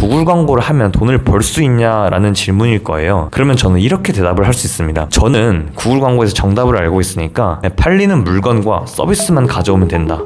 구글 광고를 하면 돈을 벌 수 있냐라는 질문일 거예요. 그러면 저는 이렇게 대답을 할 수 있습니다. 저는 구글 광고에서 정답을 알고 있으니까 팔리는 물건과 서비스만 가져오면 된다.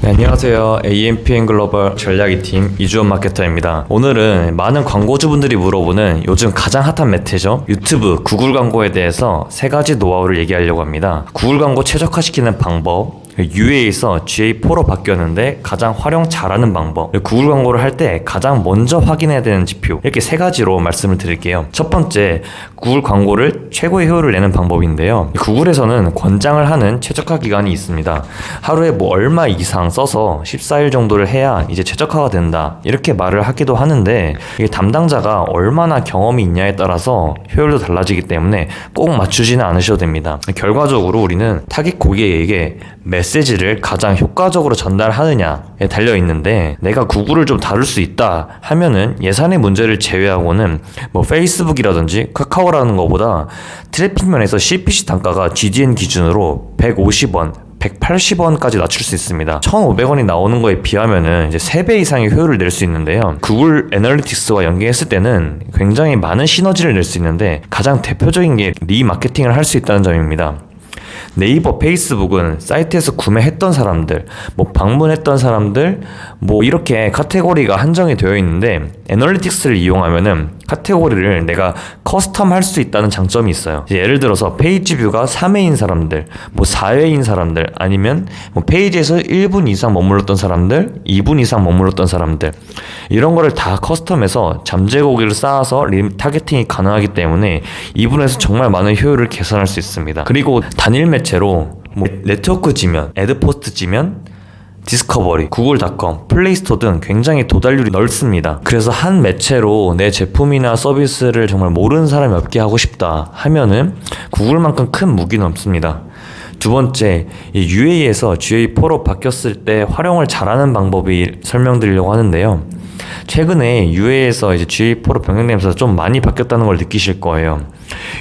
네, 안녕하세요. AMPN 글로벌 전략 2팀 이주원 마케터입니다. 오늘은 많은 광고주분들이 물어보는 요즘 가장 핫한 매체죠. 유튜브 구글 광고에 대해서 3가지 노하우를 얘기하려고 합니다. 구글 광고 최적화시키는 방법, UA에서 GA4로 바뀌었는데 가장 활용 잘하는 방법, 구글 광고를 할 때 가장 먼저 확인해야 되는 지표, 이렇게 3가지로 말씀을 드릴게요. 첫 번째, 구글 광고를 최고의 효율을 내는 방법인데요. 구글에서는 권장을 하는 최적화 기간이 있습니다. 하루에 얼마 이상 써서 14일 정도를 해야 이제 최적화가 된다, 이렇게 말을 하기도 하는데, 이게 담당자가 얼마나 경험이 있냐에 따라서 효율도 달라지기 때문에 꼭 맞추지는 않으셔도 됩니다. 결과적으로 우리는 타깃 고객에게 메시지를 가장 효과적으로 전달하느냐에 달려있는데, 내가 구글을 좀 다룰 수 있다 하면은 예산의 문제를 제외하고는 페이스북이라든지 카카오라는 것보다 트래픽 면에서 CPC 단가가 GDN 기준으로 150원, 180원까지 낮출 수 있습니다. 1,500원이 나오는 거에 비하면은 이제 3배 이상의 효율을 낼 수 있는데요. 구글 애널리틱스와 연계했을 때는 굉장히 많은 시너지를 낼 수 있는데, 가장 대표적인 게 리마케팅을 할 수 있다는 점입니다. 네이버, 페이스북은 사이트에서 구매했던 사람들, 방문했던 사람들, 이렇게 카테고리가 한정이 되어 있는데, 애널리틱스를 이용하면은 카테고리를 내가 커스텀 할 수 있다는 장점이 있어요. 예를 들어서 페이지 뷰가 3회인 사람들, 4회인 사람들, 아니면 페이지에서 1분 이상 머물렀던 사람들, 2분 이상 머물렀던 사람들, 이런 거를 다 커스텀해서 잠재고기를 쌓아서 리타겟팅이 가능하기 때문에 이분에서 정말 많은 효율을 개선할 수 있습니다. 그리고 단일 매체로 네트워크 지면, 애드포스트 지면, 디스커버리, 구글닷컴, 플레이스토어 등 굉장히 도달률이 넓습니다. 그래서 한 매체로 내 제품이나 서비스를 정말 모르는 사람이 없게 하고 싶다 하면은 구글만큼 큰 무기는 없습니다. 두 번째, UA에서 GA4로 바뀌었을 때 활용을 잘하는 방법이 설명드리려고 하는데요. 최근에 UA에서 이제 GA4로 변경되면서 좀 많이 바뀌었다는 걸 느끼실 거예요.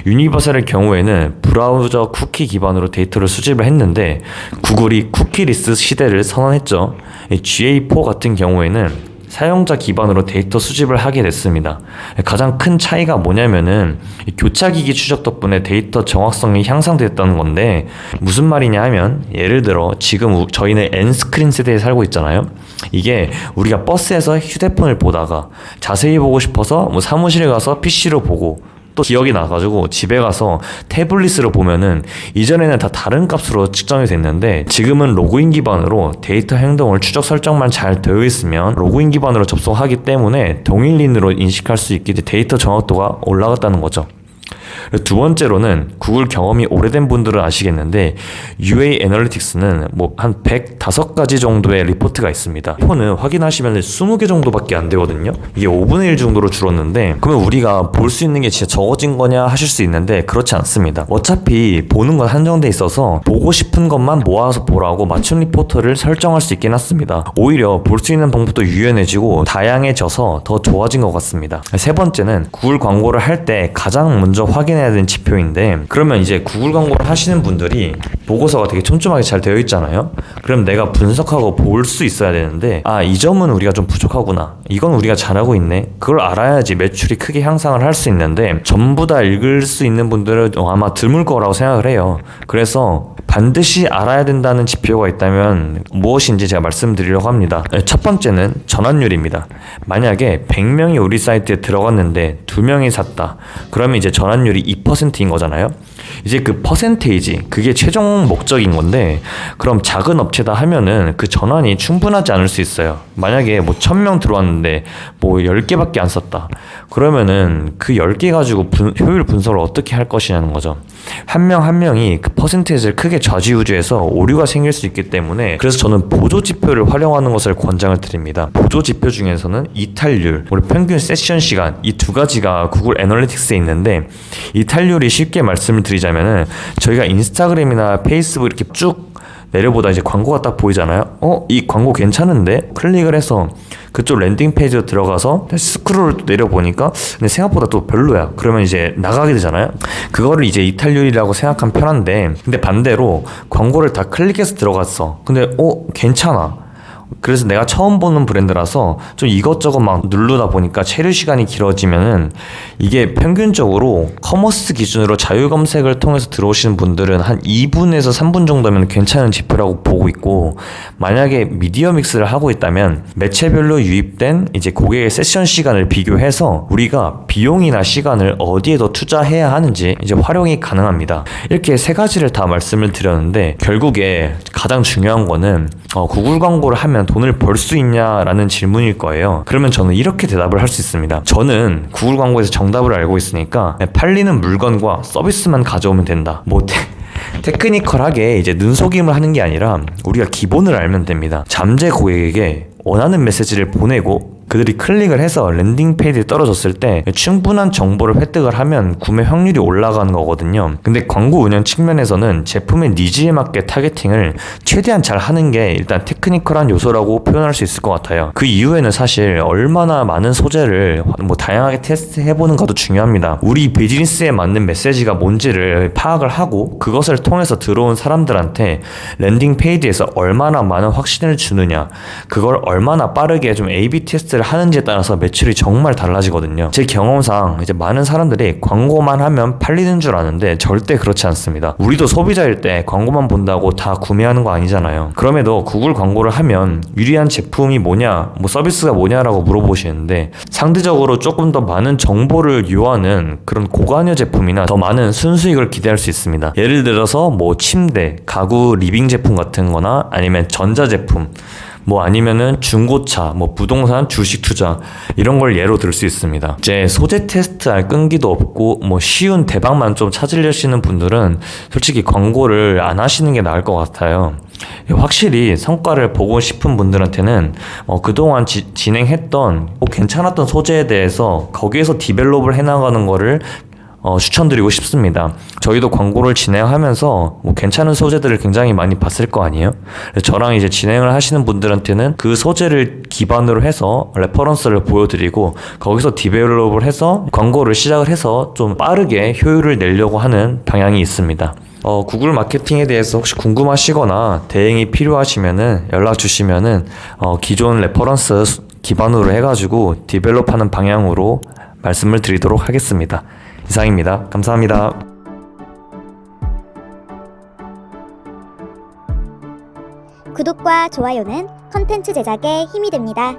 유니버설의 경우에는 브라우저 쿠키 기반으로 데이터를 수집을 했는데, 구글이 쿠키리스 시대를 선언했죠. GA4 같은 경우에는 사용자 기반으로 데이터 수집을 하게 됐습니다. 가장 큰 차이가 뭐냐면은 교차기기 추적 덕분에 데이터 정확성이 향상됐다는 건데, 무슨 말이냐 하면, 예를 들어 지금 저희는 N스크린 세대에 살고 있잖아요. 이게 우리가 버스에서 휴대폰을 보다가 자세히 보고 싶어서 사무실에 가서 PC로 보고 또 기억이 나가지고 집에 가서 태블릿으로 보면은 이전에는 다 다른 값으로 측정이 됐는데, 지금은 로그인 기반으로 데이터 행동을 추적 설정만 잘 되어 있으면 로그인 기반으로 접속하기 때문에 동일인으로 인식할 수 있게 데이터 정확도가 올라갔다는 거죠. 두 번째로는 구글 경험이 오래된 분들은 아시겠는데, UA 애널리틱스는 한 105가지 정도의 리포트가 있습니다. 폰은 확인하시면 20개 정도밖에 안 되거든요. 이게 5분의 1 정도로 줄었는데, 그러면 우리가 볼 수 있는 게 진짜 적어진 거냐 하실 수 있는데, 그렇지 않습니다. 어차피 보는 건 한정돼 있어서 보고 싶은 것만 모아서 보라고 맞춤 리포터를 설정할 수 있긴 했습니다. 오히려 볼 수 있는 방법도 유연해지고 다양해져서 더 좋아진 것 같습니다. 세 번째는 구글 광고를 할 때 가장 먼저 확인해야 되는 지표인데, 그러면 이제 구글 광고를 하시는 분들이 보고서가 되게 촘촘하게 잘 되어 있잖아요. 그럼 내가 분석하고 볼 수 있어야 되는데, 이 점은 우리가 좀 부족하구나, 이건 우리가 잘하고 있네, 그걸 알아야지 매출이 크게 향상을 할 수 있는데, 전부 다 읽을 수 있는 분들은 아마 드물 거라고 생각을 해요. 그래서 반드시 알아야 된다는 지표가 있다면 무엇인지 제가 말씀드리려고 합니다. 첫 번째는 전환율입니다. 만약에 100명이 우리 사이트에 들어갔는데 2명이 샀다, 그러면 이제 전환율이 2%인 거잖아요. 이제 그 퍼센테이지, 그게 최종 목적인 건데, 그럼 작은 업체다 하면은 그 전환이 충분하지 않을 수 있어요. 만약에 1000명 들어왔는데 10개밖에 안 썼다, 그러면은 그 10개 가지고 효율 분석을 어떻게 할 것이냐는 거죠. 한 명 한 명이 그 퍼센테이지를 크게 좌지우지해서 오류가 생길 수 있기 때문에, 그래서 저는 보조 지표를 활용하는 것을 권장을 드립니다. 보조 지표 중에서는 이탈률, 우리 평균 세션 시간, 이 2가지가 구글 애널리틱스에 있는데, 이탈률이 쉽게 말씀을 드리자면은, 저희가 인스타그램이나 페이스북 이렇게 쭉 내려보다 이제 광고가 딱 보이잖아요. 이 광고 괜찮은데? 클릭을 해서 그쪽 랜딩 페이지로 들어가서 다시 스크롤을 내려보니까 근데 생각보다 또 별로야. 그러면 이제 나가게 되잖아요. 그거를 이제 이탈률이라고 생각하면 편한데, 근데 반대로 광고를 다 클릭해서 들어갔어. 근데 괜찮아. 그래서 내가 처음 보는 브랜드라서 좀 이것저것 막 누르다 보니까 체류 시간이 길어지면은 이게 평균적으로 커머스 기준으로 자유 검색을 통해서 들어오시는 분들은 한 2분에서 3분 정도면 괜찮은 지표라고 보고 있고, 만약에 미디어 믹스를 하고 있다면 매체별로 유입된 이제 고객의 세션 시간을 비교해서 우리가 비용이나 시간을 어디에 더 투자해야 하는지 이제 활용이 가능합니다. 이렇게 세 가지를 다 말씀을 드렸는데, 결국에 가장 중요한 거는 구글 광고를 하면 돈을 벌 수 있냐라는 질문일 거예요. 그러면 저는 이렇게 대답을 할 수 있습니다. 저는 구글 광고에서 정답을 알고 있으니까 팔리는 물건과 서비스만 가져오면 된다. 테크니컬하게 이제 눈속임을 하는 게 아니라 우리가 기본을 알면 됩니다. 잠재 고객에게 원하는 메시지를 보내고 그들이 클릭을 해서 랜딩 페이지에 떨어졌을 때 충분한 정보를 획득을 하면 구매 확률이 올라가는 거거든요. 근데 광고 운영 측면에서는 제품의 니즈에 맞게 타겟팅을 최대한 잘 하는 게 일단 테크니컬한 요소라고 표현할 수 있을 것 같아요. 그 이후에는 사실 얼마나 많은 소재를 다양하게 테스트해보는 것도 중요합니다. 우리 비즈니스에 맞는 메시지가 뭔지를 파악을 하고 그것을 통해서 들어온 사람들한테 랜딩 페이지에서 얼마나 많은 확신을 주느냐, 그걸 얼마나 빠르게 좀 A/B 테스트 하는지에 따라서 매출이 정말 달라지거든요. 제 경험상 이제 많은 사람들이 광고만 하면 팔리는 줄 아는데 절대 그렇지 않습니다. 우리도 소비자일 때 광고만 본다고 다 구매하는 거 아니잖아요. 그럼에도 구글 광고를 하면 유리한 제품이 뭐냐, 서비스가 뭐냐라고 물어보시는데, 상대적으로 조금 더 많은 정보를 요하는 그런 고관여 제품이나 더 많은 순수익을 기대할 수 있습니다. 예를 들어서 침대, 가구, 리빙 제품 같은 거나 아니면 전자제품, 아니면은 중고차, 부동산, 주식 투자, 이런 걸 예로 들 수 있습니다. 이제 소재 테스트할 끈기도 없고 쉬운 대박만 좀 찾으려시는 분들은 솔직히 광고를 안 하시는 게 나을 것 같아요. 확실히 성과를 보고 싶은 분들한테는 그동안 진행했던 괜찮았던 소재에 대해서 거기에서 디벨롭을 해나가는 거를 추천드리고 싶습니다. 저희도 광고를 진행하면서 괜찮은 소재들을 굉장히 많이 봤을 거 아니에요? 저랑 이제 진행을 하시는 분들한테는 그 소재를 기반으로 해서 레퍼런스를 보여드리고 거기서 디벨롭을 해서 광고를 시작을 해서 좀 빠르게 효율을 내려고 하는 방향이 있습니다. 구글 마케팅에 대해서 혹시 궁금하시거나 대행이 필요하시면은 연락 주시면은 기존 레퍼런스 기반으로 해가지고 디벨롭하는 방향으로 말씀을 드리도록 하겠습니다. 이상입니다. 감사합니다. 구독과 좋아요는 컨텐츠 제작에 힘이 됩니다.